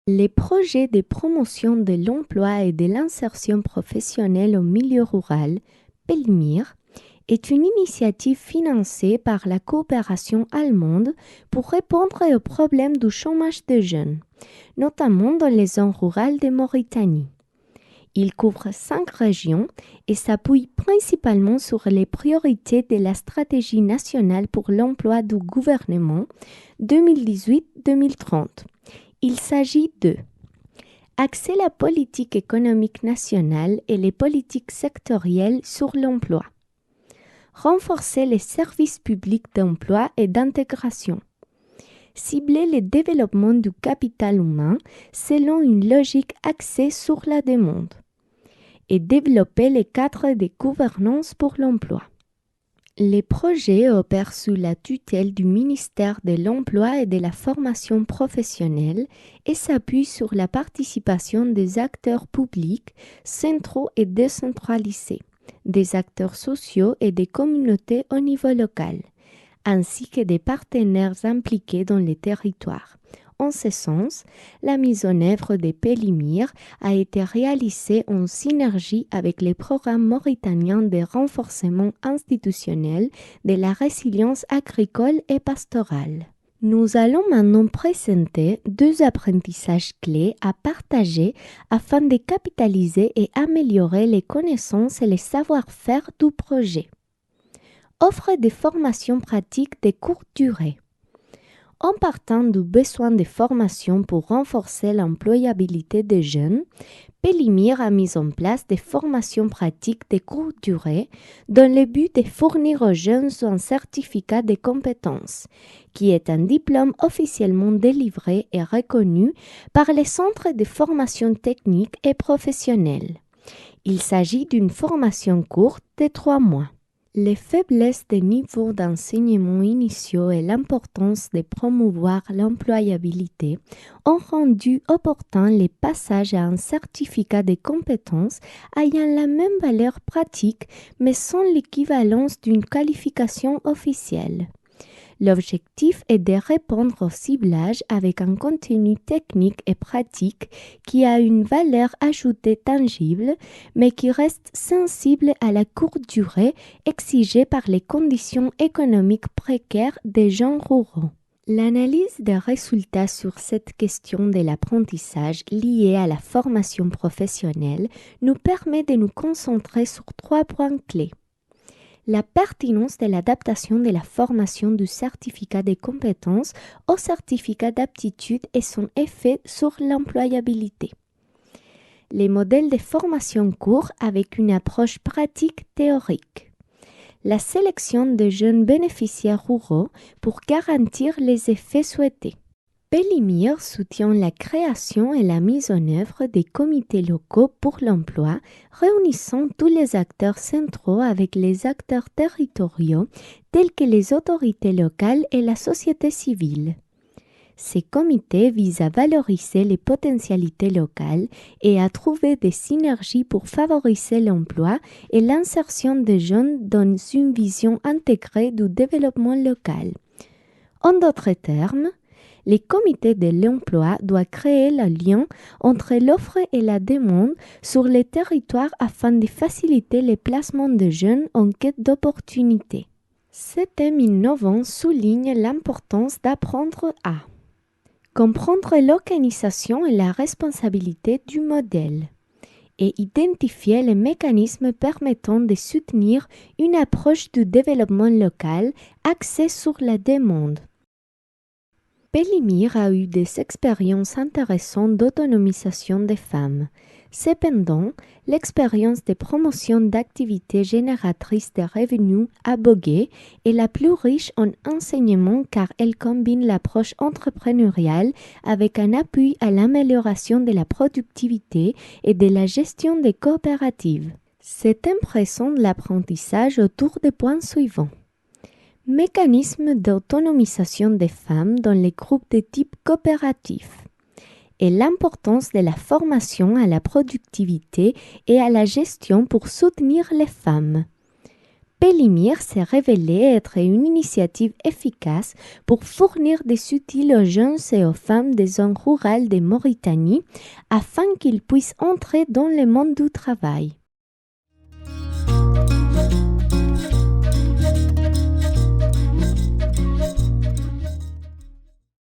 Les projets de promotion de l'emploi et de l'insertion professionnelle au milieu rural, PELMIR, est une initiative financée par la coopération allemande pour répondre aux problèmes du chômage des jeunes, notamment dans les zones rurales de Mauritanie. Il couvre 5 régions et s'appuie principalement sur les priorités de la stratégie nationale pour l'emploi du gouvernement 2018-2030. Il s'agit de axer la politique économique nationale et les politiques sectorielles sur l'emploi, renforcer les services publics d'emploi et d'intégration, cibler le développement du capital humain selon une logique axée sur la demande et développer les cadres de gouvernance pour l'emploi. Les projets opèrent sous la tutelle du ministère de l'Emploi et de la Formation professionnelle et s'appuient sur la participation des acteurs publics, centraux et décentralisés, des acteurs sociaux et des communautés au niveau local, ainsi que des partenaires impliqués dans les territoires. En ce sens, la mise en œuvre des PELMIR a été réalisée en synergie avec les programmes mauritaniens de renforcement institutionnel de la résilience agricole et pastorale. Nous allons maintenant présenter 2 apprentissages clés à partager afin de capitaliser et améliorer les connaissances et les savoir-faire du projet. Offre de formations pratiques de courte durée. En partant du besoin de formation pour renforcer l'employabilité des jeunes, PELMIR a mis en place des formations pratiques de courte durée dans le but de fournir aux jeunes un certificat de compétences, qui est un diplôme officiellement délivré et reconnu par les centres de formation technique et professionnelle. Il s'agit d'une formation courte de 3 mois. Les faiblesses des niveaux d'enseignement initiaux et l'importance de promouvoir l'employabilité ont rendu opportun le passage à un certificat de compétences ayant la même valeur pratique mais sans l'équivalence d'une qualification officielle. L'objectif est de répondre au ciblage avec un contenu technique et pratique qui a une valeur ajoutée tangible, mais qui reste sensible à la courte durée exigée par les conditions économiques précaires des gens ruraux. L'analyse des résultats sur cette question de l'apprentissage liée à la formation professionnelle nous permet de nous concentrer sur 3 points clés. La pertinence de l'adaptation de la formation du certificat de compétences au certificat d'aptitude et son effet sur l'employabilité. Les modèles de formation courts avec une approche pratique théorique. La sélection de jeunes bénéficiaires ruraux pour garantir les effets souhaités. PELMIR soutient la création et la mise en œuvre des comités locaux pour l'emploi, réunissant tous les acteurs centraux avec les acteurs territoriaux tels que les autorités locales et la société civile. Ces comités visent à valoriser les potentialités locales et à trouver des synergies pour favoriser l'emploi et l'insertion des jeunes dans une vision intégrée du développement local. En d'autres termes, les comités de l'emploi doivent créer le lien entre l'offre et la demande sur les territoires afin de faciliter le placement de jeunes en quête d'opportunités. Ce thème innovant souligne l'importance d'apprendre à comprendre l'organisation et la responsabilité du modèle et identifier les mécanismes permettant de soutenir une approche du développement local axée sur la demande. PELMIR a eu des expériences intéressantes d'autonomisation des femmes. Cependant, l'expérience de promotion d'activités génératrices de revenus à Bogué est la plus riche en enseignement car elle combine l'approche entrepreneuriale avec un appui à l'amélioration de la productivité et de la gestion des coopératives. C'est impressionnant l'apprentissage autour des points suivants. Mécanisme d'autonomisation des femmes dans les groupes de type coopératif et l'importance de la formation à la productivité et à la gestion pour soutenir les femmes. Pélimir s'est révélé être une initiative efficace pour fournir des outils aux jeunes et aux femmes des zones rurales de Mauritanie afin qu'ils puissent entrer dans le monde du travail.